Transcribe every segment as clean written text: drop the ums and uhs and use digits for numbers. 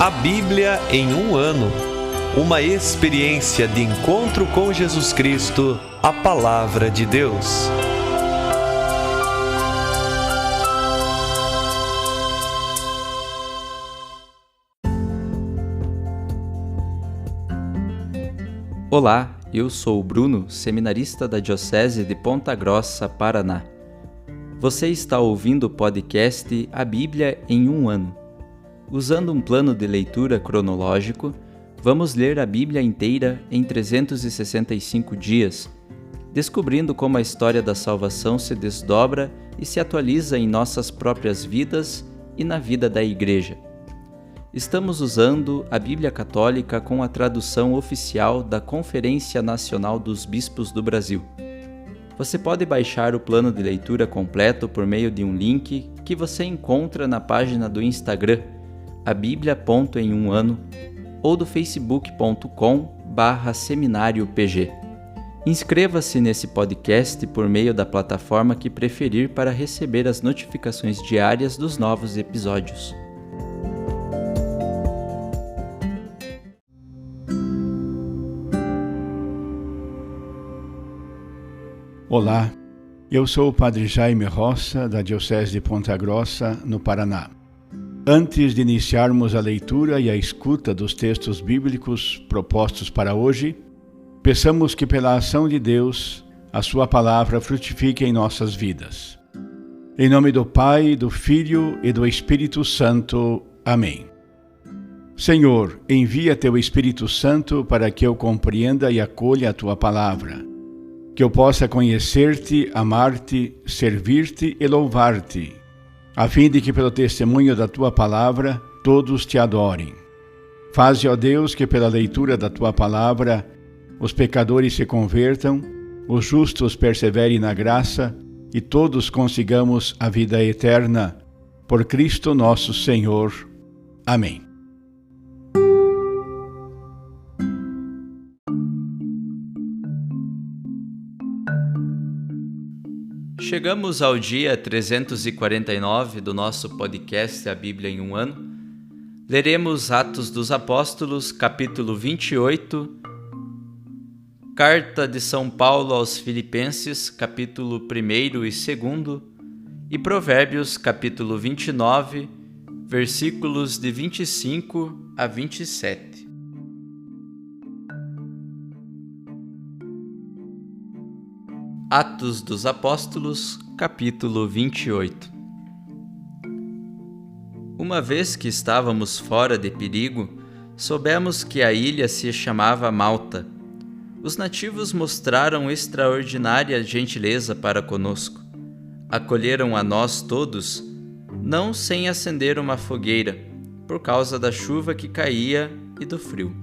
A Bíblia em um ano. Uma experiência de encontro com Jesus Cristo, a Palavra de Deus. Olá, eu sou o Bruno, seminarista da Diocese de Ponta Grossa, Paraná. Você está ouvindo o podcast A Bíblia em um ano. Usando um plano de leitura cronológico, vamos ler a Bíblia inteira em 365 dias, descobrindo como a história da salvação se desdobra e se atualiza em nossas próprias vidas e na vida da Igreja. Estamos usando a Bíblia Católica com a tradução oficial da Conferência Nacional dos Bispos do Brasil. Você pode baixar o plano de leitura completo por meio de um link que você encontra na página do Instagram, abiblia.emuano, ou do facebook.com/seminariopg. Inscreva-se nesse podcast por meio da plataforma que preferir para receber as notificações diárias dos novos episódios. Olá, eu sou o Padre Jaime Roça, da Diocese de Ponta Grossa, no Paraná. Antes de iniciarmos a leitura e a escuta dos textos bíblicos propostos para hoje, peçamos que pela ação de Deus, a sua palavra frutifique em nossas vidas. Em nome do Pai, do Filho e do Espírito Santo. Amém. Senhor, envia teu Espírito Santo para que eu compreenda e acolha a tua palavra, que eu possa conhecer-te, amar-te, servir-te e louvar-te, a fim de que pelo testemunho da tua palavra todos te adorem. Faze, ó Deus, que pela leitura da tua palavra os pecadores se convertam, os justos perseverem na graça e todos consigamos a vida eterna. Por Cristo nosso Senhor. Amém. Chegamos ao dia 349 do nosso podcast A Bíblia em um ano. Leremos Atos dos Apóstolos, capítulo 28, Carta de São Paulo aos Filipenses, capítulo 1 e 2, e Provérbios, capítulo 29, versículos de 25 a 27. Atos dos Apóstolos, capítulo 28. Uma vez que estávamos fora de perigo, soubemos que a ilha se chamava Malta. Os nativos mostraram extraordinária gentileza para conosco. Acolheram a nós todos, não sem acender uma fogueira, por causa da chuva que caía e do frio.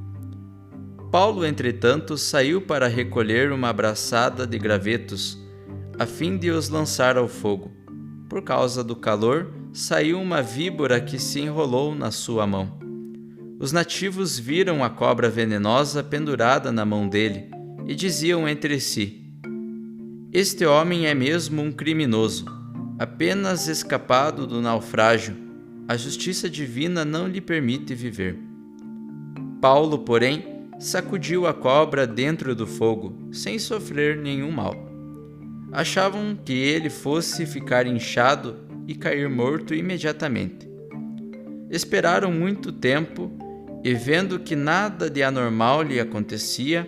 Paulo, entretanto, saiu para recolher uma braçada de gravetos, a fim de os lançar ao fogo. Por causa do calor, saiu uma víbora que se enrolou na sua mão. Os nativos viram a cobra venenosa pendurada na mão dele e diziam entre si: "Este homem é mesmo um criminoso, apenas escapado do naufrágio. A justiça divina não lhe permite viver." Paulo, porém, sacudiu a cobra dentro do fogo, sem sofrer nenhum mal. Achavam que ele fosse ficar inchado e cair morto imediatamente. Esperaram muito tempo e, vendo que nada de anormal lhe acontecia,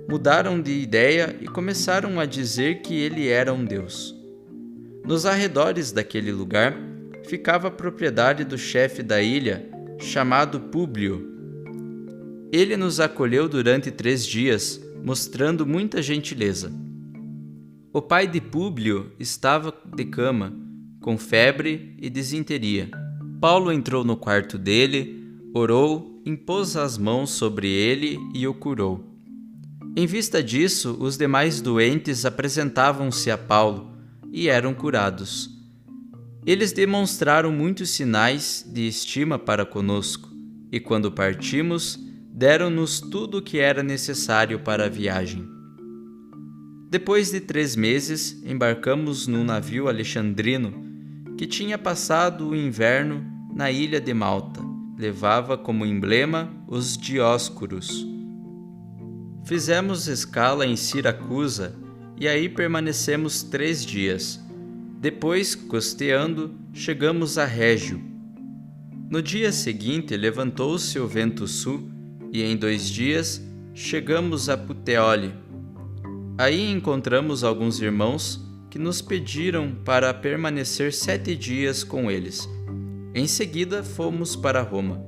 mudaram de ideia e começaram a dizer que ele era um deus. Nos arredores daquele lugar ficava a propriedade do chefe da ilha, chamado Públio. Ele nos acolheu durante 3 dias, mostrando muita gentileza. O pai de Públio estava de cama, com febre e disenteria. Paulo entrou no quarto dele, orou, impôs as mãos sobre ele e o curou. Em vista disso, os demais doentes apresentavam-se a Paulo e eram curados. Eles demonstraram muitos sinais de estima para conosco, e quando partimos, deram-nos tudo o que era necessário para a viagem. Depois de 3 meses, embarcamos num navio alexandrino que tinha passado o inverno na ilha de Malta. levava como emblema os Dióscuros. Fizemos escala em Siracusa e aí permanecemos 3 dias. Depois, costeando, chegamos a Régio. No dia seguinte levantou-se o vento sul e em 2 dias chegamos a Puteoli. Aí encontramos alguns irmãos que nos pediram para permanecer 7 dias com eles. Em seguida fomos para Roma.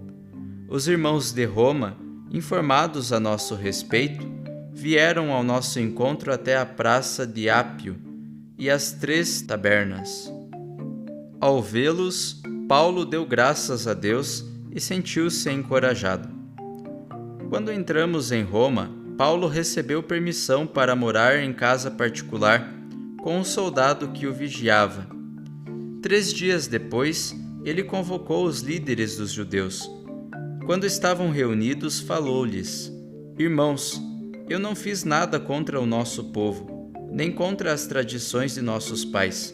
Os irmãos de Roma, informados a nosso respeito, vieram ao nosso encontro até a praça de Ápio e as 3 tabernas. Ao vê-los, Paulo deu graças a Deus e sentiu-se encorajado. Quando entramos em Roma, Paulo recebeu permissão para morar em casa particular com um soldado que o vigiava. 3 dias depois, ele convocou os líderes dos judeus. Quando estavam reunidos, falou-lhes: Irmãos, eu não fiz nada contra o nosso povo, nem contra as tradições de nossos pais.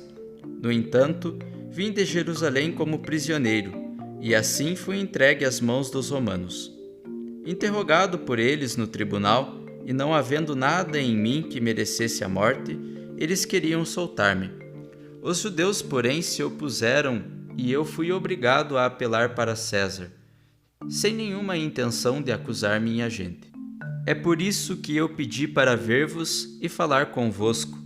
No entanto, vim de Jerusalém como prisioneiro, e assim fui entregue às mãos dos romanos. Interrogado por eles no tribunal, e não havendo nada em mim que merecesse a morte, eles queriam soltar-me. Os judeus, porém, se opuseram, e eu fui obrigado a apelar para César, sem nenhuma intenção de acusar minha gente. É por isso que eu pedi para ver-vos e falar convosco,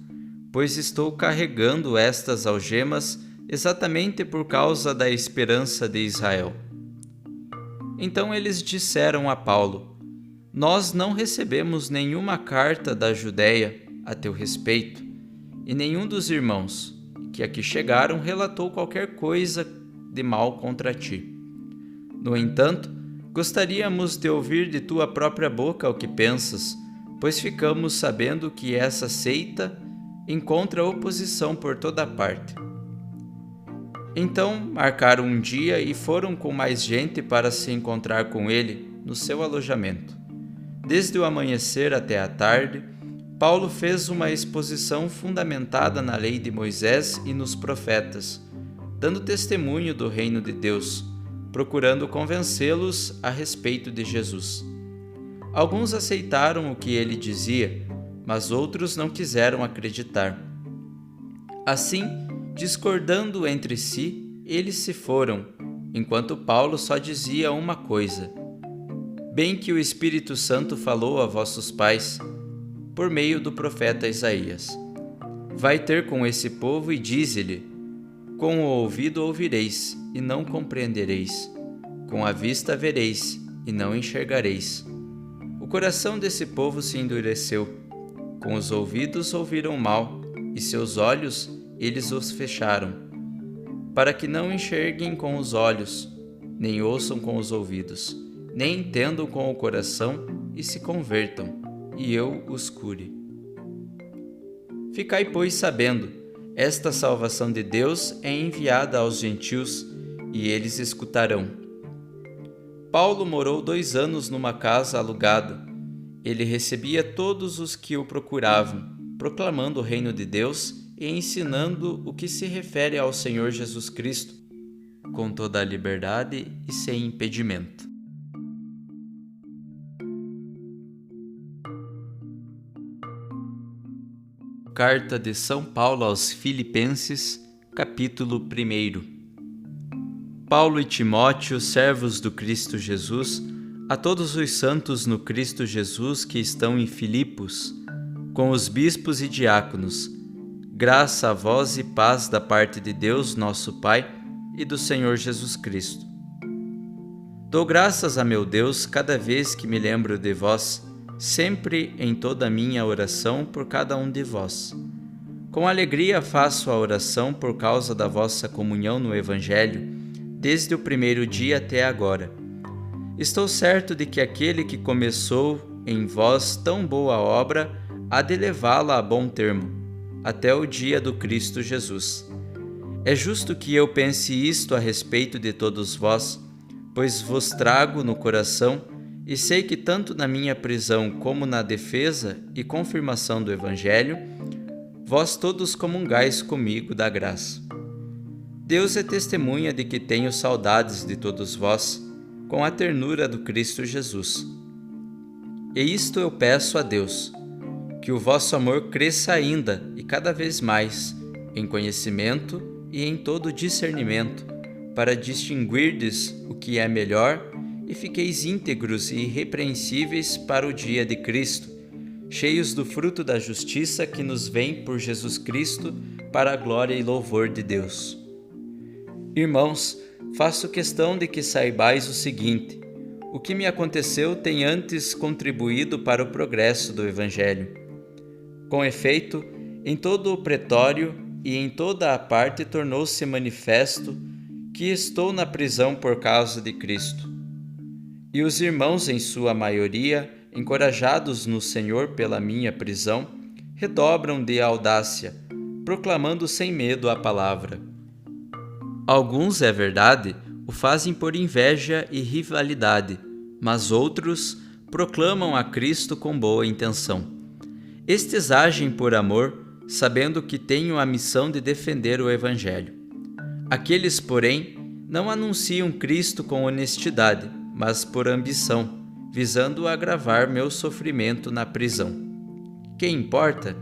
pois estou carregando estas algemas exatamente por causa da esperança de Israel. Então eles disseram a Paulo: Nós não recebemos nenhuma carta da Judéia a teu respeito, e nenhum dos irmãos que aqui chegaram relatou qualquer coisa de mal contra ti. No entanto, gostaríamos de ouvir de tua própria boca o que pensas, pois ficamos sabendo que essa seita encontra oposição por toda parte. Então marcaram um dia e foram com mais gente para se encontrar com ele no seu alojamento. Desde o amanhecer até a tarde, Paulo fez uma exposição fundamentada na lei de Moisés e nos profetas, dando testemunho do reino de Deus, procurando convencê-los a respeito de Jesus. Alguns aceitaram o que ele dizia, mas outros não quiseram acreditar. Assim, discordando entre si, eles se foram, enquanto Paulo só dizia uma coisa: Bem que o Espírito Santo falou a vossos pais, por meio do profeta Isaías. Vai ter com esse povo e dize-lhe: Com o ouvido ouvireis, e não compreendereis. Com a vista vereis, e não enxergareis. O coração desse povo se endureceu. Com os ouvidos ouviram mal, e seus olhos eles os fecharam, para que não enxerguem com os olhos, nem ouçam com os ouvidos, nem entendam com o coração e se convertam, e eu os cure. Ficai, pois, sabendo, esta salvação de Deus é enviada aos gentios, e eles escutarão. Paulo morou 2 anos numa casa alugada. Ele recebia todos os que o procuravam, proclamando o reino de Deus e ensinando o que se refere ao Senhor Jesus Cristo, com toda a liberdade e sem impedimento. Carta de São Paulo aos Filipenses, capítulo 1. Paulo e Timóteo, servos do Cristo Jesus, a todos os santos no Cristo Jesus que estão em Filipos, com os bispos e diáconos, graça a vós e paz da parte de Deus nosso Pai e do Senhor Jesus Cristo. Dou graças a meu Deus cada vez que me lembro de vós, sempre em toda a minha oração por cada um de vós. Com alegria faço a oração por causa da vossa comunhão no Evangelho, desde o primeiro dia até agora. Estou certo de que aquele que começou em vós tão boa obra há de levá-la a bom termo, até o dia do Cristo Jesus. É justo que eu pense isto a respeito de todos vós, pois vos trago no coração e sei que tanto na minha prisão como na defesa e confirmação do Evangelho, vós todos comungais comigo da graça. Deus é testemunha de que tenho saudades de todos vós, com a ternura do Cristo Jesus. E isto eu peço a Deus, que o vosso amor cresça ainda e cada vez mais, em conhecimento e em todo discernimento, para distinguirdes o que é melhor e fiqueis íntegros e irrepreensíveis para o dia de Cristo, cheios do fruto da justiça que nos vem por Jesus Cristo, para a glória e louvor de Deus. Irmãos, faço questão de que saibais o seguinte: o que me aconteceu tem antes contribuído para o progresso do Evangelho. Com efeito, em todo o pretório e em toda a parte tornou-se manifesto que estou na prisão por causa de Cristo. E os irmãos, em sua maioria, encorajados no Senhor pela minha prisão, redobram de audácia, proclamando sem medo a palavra. Alguns, é verdade, o fazem por inveja e rivalidade, mas outros proclamam a Cristo com boa intenção. Estes agem por amor, sabendo que tenho a missão de defender o Evangelho. Aqueles, porém, não anunciam Cristo com honestidade, mas por ambição, visando agravar meu sofrimento na prisão. Que importa?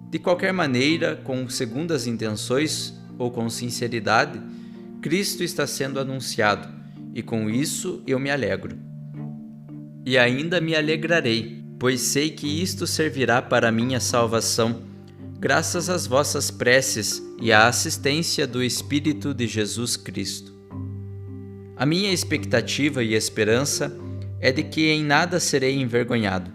De qualquer maneira, com segundas intenções ou com sinceridade, Cristo está sendo anunciado, e com isso eu me alegro. E ainda me alegrarei, pois sei que isto servirá para minha salvação, graças às vossas preces e à assistência do Espírito de Jesus Cristo. A minha expectativa e esperança é de que em nada serei envergonhado.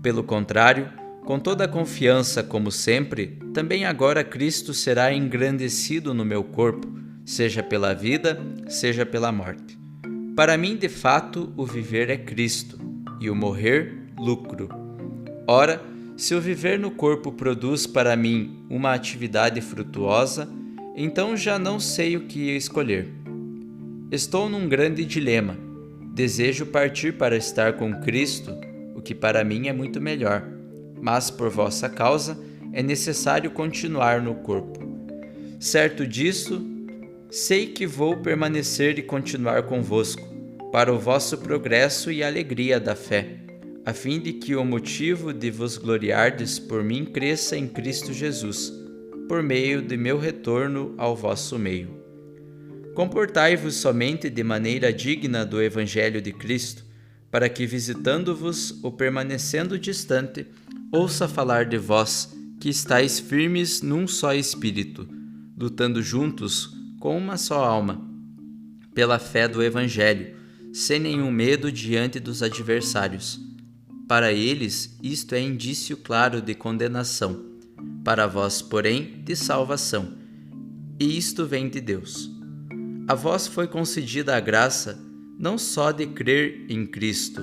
Pelo contrário, com toda a confiança, como sempre, também agora Cristo será engrandecido no meu corpo, seja pela vida, seja pela morte. Para mim, de fato, o viver é Cristo, e o morrer, lucro. Ora, se o viver no corpo produz para mim uma atividade frutuosa, então já não sei o que escolher. Estou num grande dilema. Desejo partir para estar com Cristo, o que para mim é muito melhor, mas por vossa causa é necessário continuar no corpo. Certo disso, sei que vou permanecer e continuar convosco, para o vosso progresso e alegria da fé, a fim de que o motivo de vos gloriardes por mim cresça em Cristo Jesus, por meio de meu retorno ao vosso meio. Comportai-vos somente de maneira digna do Evangelho de Cristo, para que, visitando-vos ou permanecendo distante, ouça falar de vós, que estáis firmes num só espírito, lutando juntos com uma só alma, pela fé do Evangelho, sem nenhum medo diante dos adversários. Para eles, isto é indício claro de condenação, para vós, porém, de salvação. E isto vem de Deus. A vós foi concedida a graça, não só de crer em Cristo,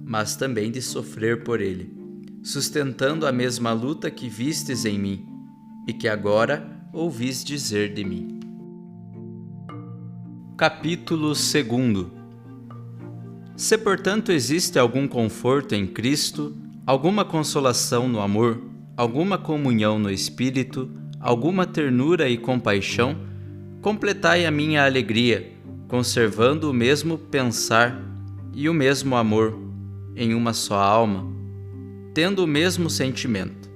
mas também de sofrer por Ele, sustentando a mesma luta que vistes em mim, e que agora ouvis dizer de mim. Capítulo 2. Se, portanto, existe algum conforto em Cristo, alguma consolação no amor, alguma comunhão no Espírito, alguma ternura e compaixão, completai a minha alegria, conservando o mesmo pensar e o mesmo amor, em uma só alma, tendo o mesmo sentimento.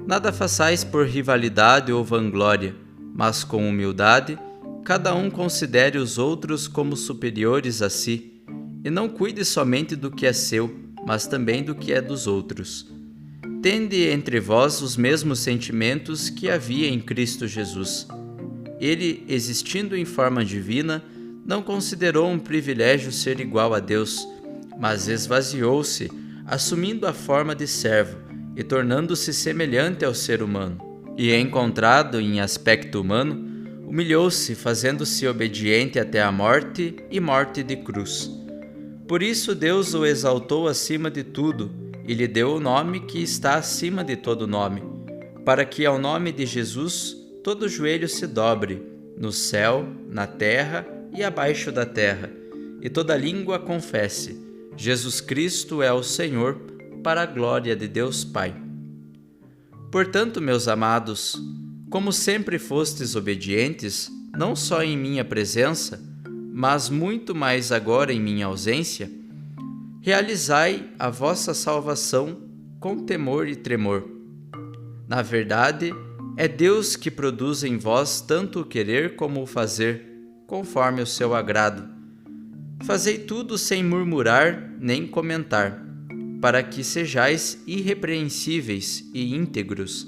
Nada façais por rivalidade ou vanglória, mas com humildade, cada um considere os outros como superiores a si, e não cuide somente do que é seu, mas também do que é dos outros. Tende entre vós os mesmos sentimentos que havia em Cristo Jesus. Ele, existindo em forma divina, não considerou um privilégio ser igual a Deus, mas esvaziou-se, assumindo a forma de servo e tornando-se semelhante ao ser humano. E, encontrado em aspecto humano, humilhou-se, fazendo-se obediente até a morte e morte de cruz. Por isso Deus o exaltou acima de tudo e lhe deu o nome que está acima de todo nome, para que ao nome de Jesus todo joelho se dobre, no céu, na terra e abaixo da terra, e toda língua confesse: Jesus Cristo é o Senhor, para a glória de Deus Pai. Portanto, meus amados, como sempre fostes obedientes, não só em minha presença, mas muito mais agora em minha ausência, realizai a vossa salvação com temor e tremor. Na verdade, é Deus que produz em vós tanto o querer como o fazer, conforme o seu agrado. Fazei tudo sem murmurar nem comentar, para que sejais irrepreensíveis e íntegros,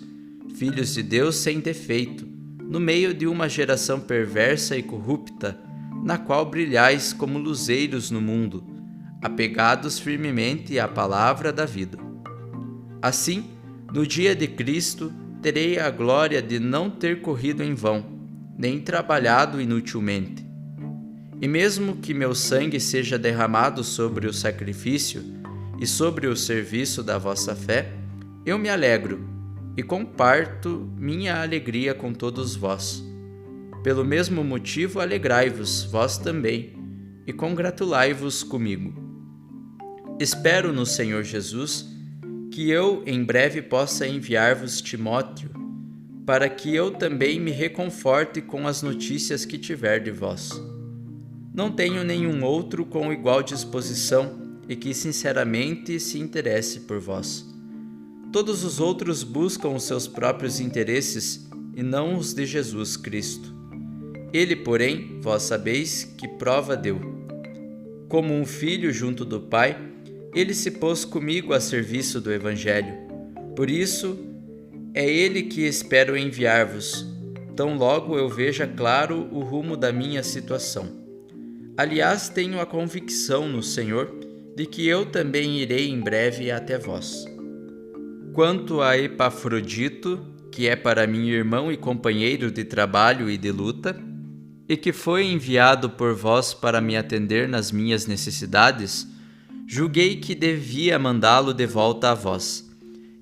filhos de Deus sem defeito, no meio de uma geração perversa e corrupta, na qual brilhais como luzeiros no mundo, apegados firmemente à palavra da vida. Assim, no dia de Cristo, terei a glória de não ter corrido em vão, nem trabalhado inutilmente. E mesmo que meu sangue seja derramado sobre o sacrifício e sobre o serviço da vossa fé, eu me alegro e comparto minha alegria com todos vós. Pelo mesmo motivo, alegrai-vos, vós também, e congratulai-vos comigo. Espero no Senhor Jesus que eu em breve possa enviar-vos Timóteo, para que eu também me reconforte com as notícias que tiver de vós. Não tenho nenhum outro com igual disposição e que sinceramente se interesse por vós. Todos os outros buscam os seus próprios interesses e não os de Jesus Cristo. Ele, porém, vós sabeis que prova deu. Como um filho junto do Pai, ele se pôs comigo a serviço do Evangelho. Por isso, é ele que espero enviar-vos, tão logo eu veja claro o rumo da minha situação. Aliás, tenho a convicção no Senhor de que eu também irei em breve até vós. Quanto a Epafrodito, que é para mim irmão e companheiro de trabalho e de luta, e que foi enviado por vós para me atender nas minhas necessidades, julguei que devia mandá-lo de volta a vós.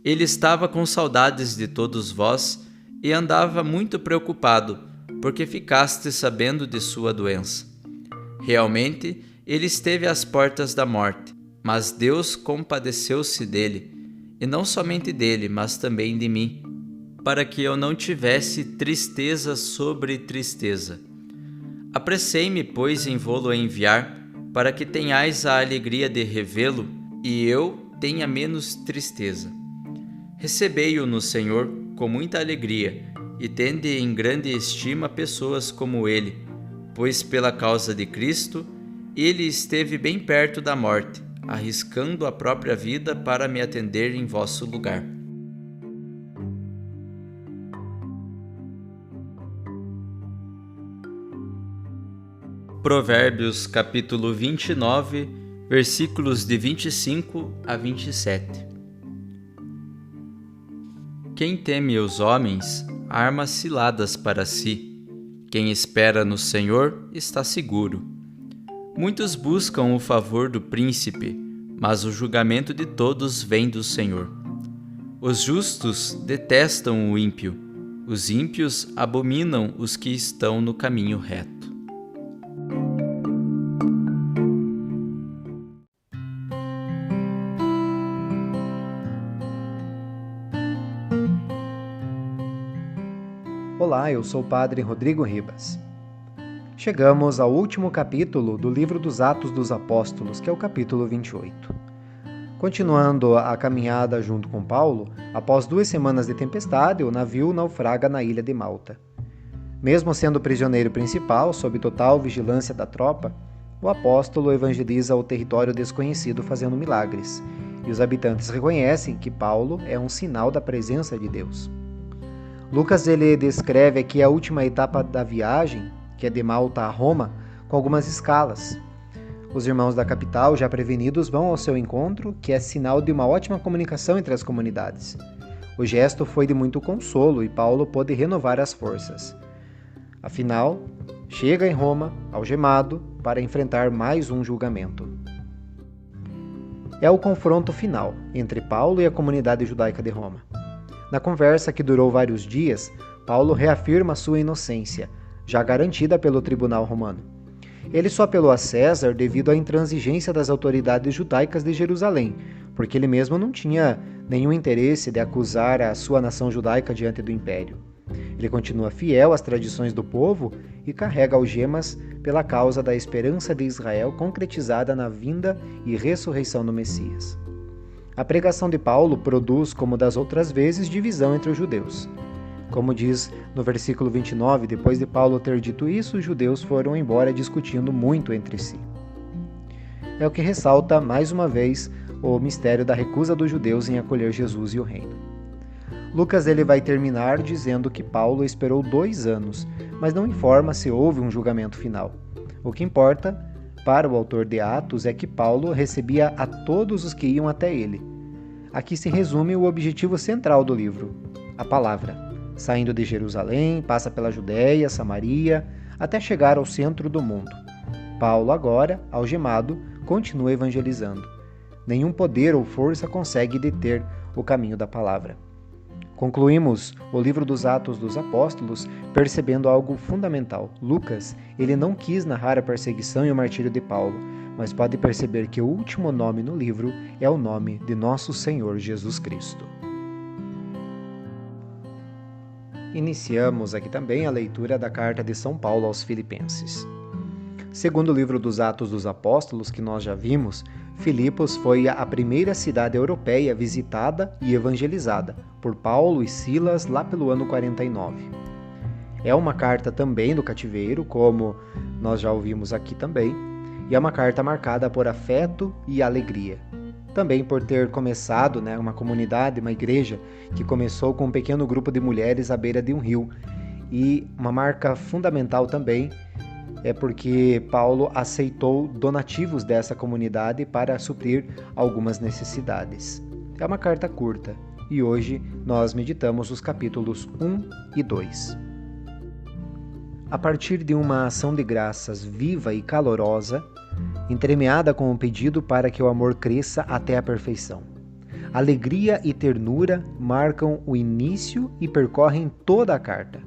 Ele estava com saudades de todos vós e andava muito preocupado, porque ficaste sabendo de sua doença. Realmente, ele esteve às portas da morte, mas Deus compadeceu-se dele, e não somente dele, mas também de mim, para que eu não tivesse tristeza sobre tristeza. Apressei-me, pois, em vô-lo enviar, para que tenhais a alegria de revê-lo, e eu tenha menos tristeza. Recebei-o no Senhor com muita alegria, e tende em grande estima pessoas como ele, pois pela causa de Cristo, ele esteve bem perto da morte, arriscando a própria vida para me atender em vosso lugar. Provérbios capítulo 29, versículos de 25 a 27. Quem teme os homens, arma ciladas para si. Quem espera no Senhor está seguro. Muitos buscam o favor do príncipe, mas o julgamento de todos vem do Senhor. Os justos detestam o ímpio, os ímpios abominam os que estão no caminho reto. Olá, eu sou o Padre Rodrigo Ribas. Chegamos ao último capítulo do livro dos Atos dos Apóstolos, que é o capítulo 28. Continuando a caminhada junto com Paulo, após 2 semanas de tempestade, o navio naufraga na ilha de Malta. Mesmo sendo prisioneiro principal, sob total vigilância da tropa, o apóstolo evangeliza o território desconhecido fazendo milagres, e os habitantes reconhecem que Paulo é um sinal da presença de Deus. Lucas ele descreve aqui a última etapa da viagem, que é de Malta a Roma, com algumas escalas. Os irmãos da capital, já prevenidos, vão ao seu encontro, que é sinal de uma ótima comunicação entre as comunidades. O gesto foi de muito consolo e Paulo pôde renovar as forças. Afinal, chega em Roma, algemado, para enfrentar mais um julgamento. É o confronto final entre Paulo e a comunidade judaica de Roma. Na conversa, que durou vários dias, Paulo reafirma sua inocência, já garantida pelo tribunal romano. Ele só apelou a César devido à intransigência das autoridades judaicas de Jerusalém, porque ele mesmo não tinha nenhum interesse de acusar a sua nação judaica diante do império. Ele continua fiel às tradições do povo e carrega algemas pela causa da esperança de Israel concretizada na vinda e ressurreição do Messias. A pregação de Paulo produz, como das outras vezes, divisão entre os judeus. Como diz no versículo 29, depois de Paulo ter dito isso, os judeus foram embora discutindo muito entre si. É o que ressalta, mais uma vez, o mistério da recusa dos judeus em acolher Jesus e o reino. Lucas ele vai terminar dizendo que Paulo esperou 2 anos, mas não informa se houve um julgamento final. O que importa, para o autor de Atos, é que Paulo recebia a todos os que iam até ele. Aqui se resume o objetivo central do livro, a palavra. Saindo de Jerusalém, passa pela Judéia, Samaria, até chegar ao centro do mundo. Paulo agora, algemado, continua evangelizando. Nenhum poder ou força consegue deter o caminho da palavra. Concluímos o livro dos Atos dos Apóstolos percebendo algo fundamental. Lucas, ele não quis narrar a perseguição e o martírio de Paulo, mas pode perceber que o último nome no livro é o nome de nosso Senhor Jesus Cristo. Iniciamos aqui também a leitura da carta de São Paulo aos Filipenses. Segundo o livro dos Atos dos Apóstolos, que nós já vimos, Filipos foi a primeira cidade europeia visitada e evangelizada por Paulo e Silas lá pelo ano 49. É uma carta também do cativeiro, como nós já ouvimos aqui também, e é uma carta marcada por afeto e alegria. Também por ter começado uma comunidade, uma igreja, que começou com um pequeno grupo de mulheres à beira de um rio. E uma marca fundamental também é porque Paulo aceitou donativos dessa comunidade para suprir algumas necessidades. É uma carta curta e hoje nós meditamos os capítulos 1 e 2. A partir de uma ação de graças viva e calorosa, entremeada com um pedido para que o amor cresça até a perfeição. Alegria e ternura marcam o início e percorrem toda a carta.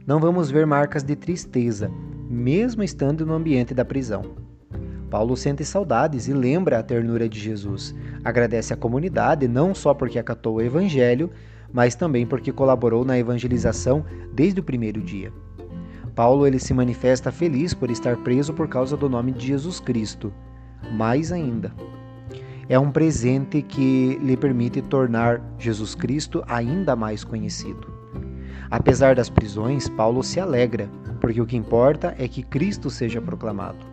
Não vamos ver marcas de tristeza, mesmo estando no ambiente da prisão. Paulo sente saudades e lembra a ternura de Jesus. Agradece à comunidade não só porque acatou o evangelho, mas também porque colaborou na evangelização desde o primeiro dia. Paulo ele se manifesta feliz por estar preso por causa do nome de Jesus Cristo. Mais ainda, é um presente que lhe permite tornar Jesus Cristo ainda mais conhecido. Apesar das prisões, Paulo se alegra, porque o que importa é que Cristo seja proclamado.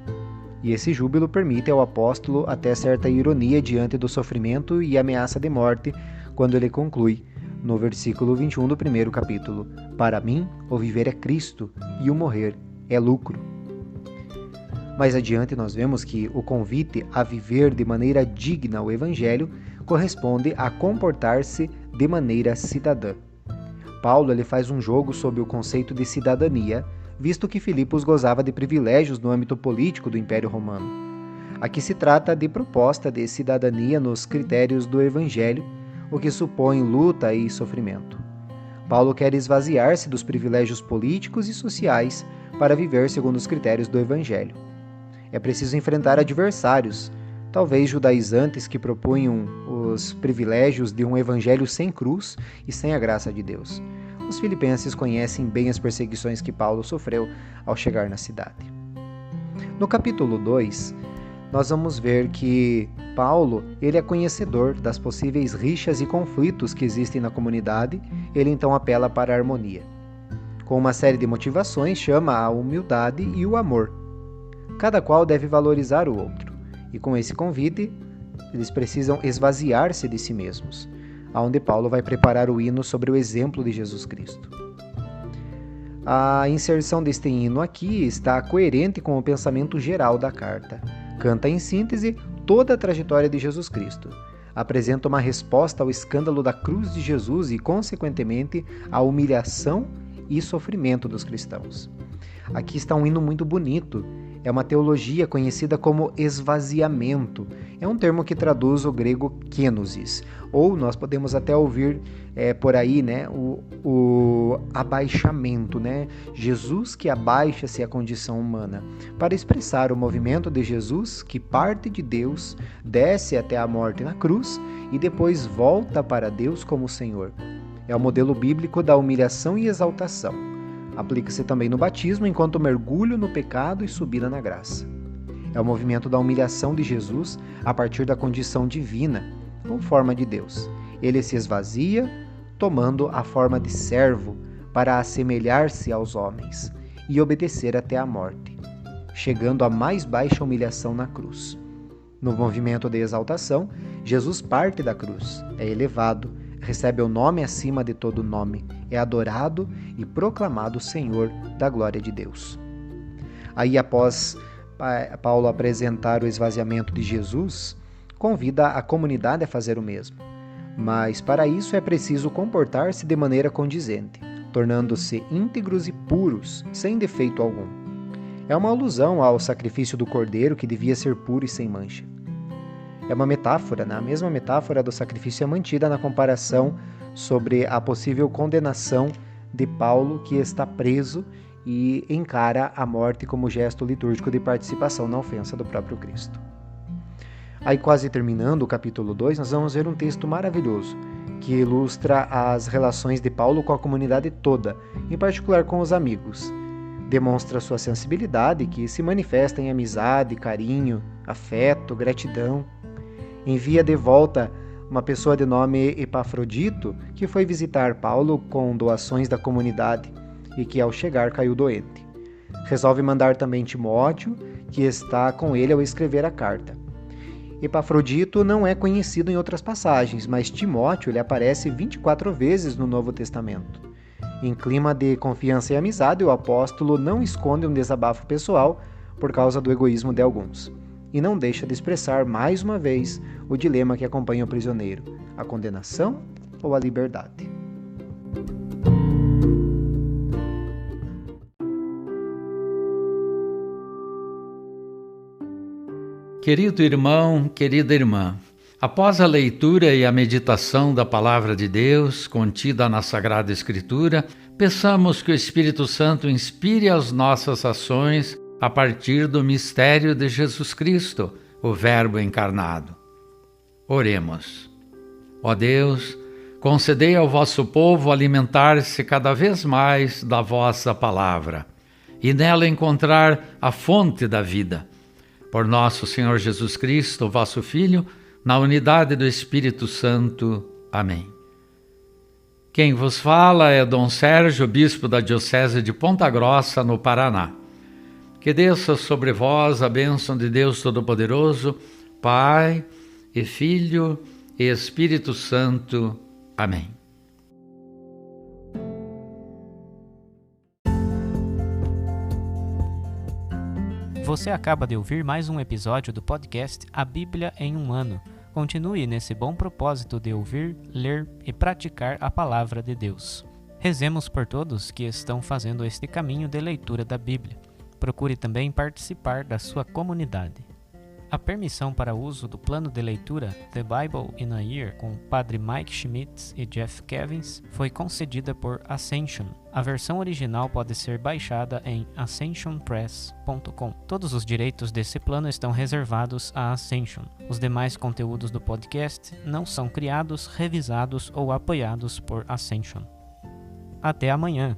E esse júbilo permite ao apóstolo até certa ironia diante do sofrimento e ameaça de morte, quando ele conclui, no versículo 21 do primeiro capítulo: "Para mim, o viver é Cristo, e o morrer é lucro." Mais adiante nós vemos que o convite a viver de maneira digna o Evangelho corresponde a comportar-se de maneira cidadã. Paulo ele faz um jogo sobre o conceito de cidadania, visto que Filipos gozava de privilégios no âmbito político do Império Romano. Aqui se trata de proposta de cidadania nos critérios do Evangelho, o que supõe luta e sofrimento. Paulo quer esvaziar-se dos privilégios políticos e sociais para viver segundo os critérios do Evangelho. É preciso enfrentar adversários, talvez judaizantes que propunham os privilégios de um evangelho sem cruz e sem a graça de Deus. Os filipenses conhecem bem as perseguições que Paulo sofreu ao chegar na cidade. No capítulo 2, nós vamos ver que Paulo ele é conhecedor das possíveis rixas e conflitos que existem na comunidade, ele então apela para a harmonia. Com uma série de motivações, chama a humildade e o amor. Cada qual deve valorizar o outro. E com esse convite, eles precisam esvaziar-se de si mesmos, aonde Paulo vai preparar o hino sobre o exemplo de Jesus Cristo. A inserção deste hino aqui está coerente com o pensamento geral da carta. Canta em síntese toda a trajetória de Jesus Cristo. Apresenta uma resposta ao escândalo da cruz de Jesus e, consequentemente, à humilhação e sofrimento dos cristãos. Aqui está um hino muito bonito. É uma teologia conhecida como esvaziamento. É um termo que traduz o grego kenosis. Ou nós podemos até ouvir por aí o abaixamento. Jesus que abaixa-se à condição humana. Para expressar o movimento de Jesus que parte de Deus, desce até a morte na cruz e depois volta para Deus como Senhor. É o modelo bíblico da humilhação e exaltação. Aplica-se também no batismo, enquanto mergulho no pecado e subida na graça. É o movimento da humilhação de Jesus a partir da condição divina, com forma de Deus. Ele se esvazia, tomando a forma de servo, para assemelhar-se aos homens e obedecer até a morte, chegando à mais baixa humilhação na cruz. No movimento de exaltação, Jesus parte da cruz, é elevado, recebe o nome acima de todo nome, é adorado e proclamado Senhor da glória de Deus. Aí, após Paulo apresentar o esvaziamento de Jesus, convida a comunidade a fazer o mesmo. Mas para isso é preciso comportar-se de maneira condizente, tornando-se íntegros e puros, sem defeito algum. É uma alusão ao sacrifício do cordeiro que devia ser puro e sem mancha. É uma metáfora, A mesma metáfora do sacrifício é mantida na comparação sobre a possível condenação de Paulo, que está preso e encara a morte como gesto litúrgico de participação na ofensa do próprio Cristo. Aí, quase terminando o capítulo 2, nós vamos ver um texto maravilhoso que ilustra as relações de Paulo com a comunidade toda, em particular com os amigos. Demonstra sua sensibilidade, que se manifesta em amizade, carinho, afeto, gratidão. Envia de volta uma pessoa de nome Epafrodito, que foi visitar Paulo com doações da comunidade e que, ao chegar, caiu doente. Resolve mandar também Timóteo, que está com ele ao escrever a carta. Epafrodito não é conhecido em outras passagens, mas Timóteo ele aparece 24 vezes no Novo Testamento. Em clima de confiança e amizade, o apóstolo não esconde um desabafo pessoal por causa do egoísmo de alguns, e não deixa de expressar mais uma vez o dilema que acompanha o prisioneiro: a condenação ou a liberdade. Querido irmão, querida irmã, após a leitura e a meditação da Palavra de Deus contida na Sagrada Escritura, peçamos que o Espírito Santo inspire as nossas ações a partir do mistério de Jesus Cristo, o Verbo encarnado. Oremos. Ó Deus, concedei ao vosso povo alimentar-se cada vez mais da vossa palavra e nela encontrar a fonte da vida. Por nosso Senhor Jesus Cristo, vosso Filho, na unidade do Espírito Santo. Amém. Quem vos fala é Dom Sérgio, bispo da Diocese de Ponta Grossa, no Paraná. Que desça sobre vós a bênção de Deus Todo-Poderoso, Pai e Filho e Espírito Santo. Amém. Você acaba de ouvir mais um episódio do podcast A Bíblia em um Ano. Continue nesse bom propósito de ouvir, ler e praticar a Palavra de Deus. Rezemos por todos que estão fazendo este caminho de leitura da Bíblia. Procure também participar da sua comunidade. A permissão para uso do plano de leitura The Bible in a Year com Padre Mike Schmitz e Jeff Kevins foi concedida por Ascension. A versão original pode ser baixada em ascensionpress.com. Todos os direitos desse plano estão reservados à Ascension. Os demais conteúdos do podcast não são criados, revisados ou apoiados por Ascension. Até amanhã!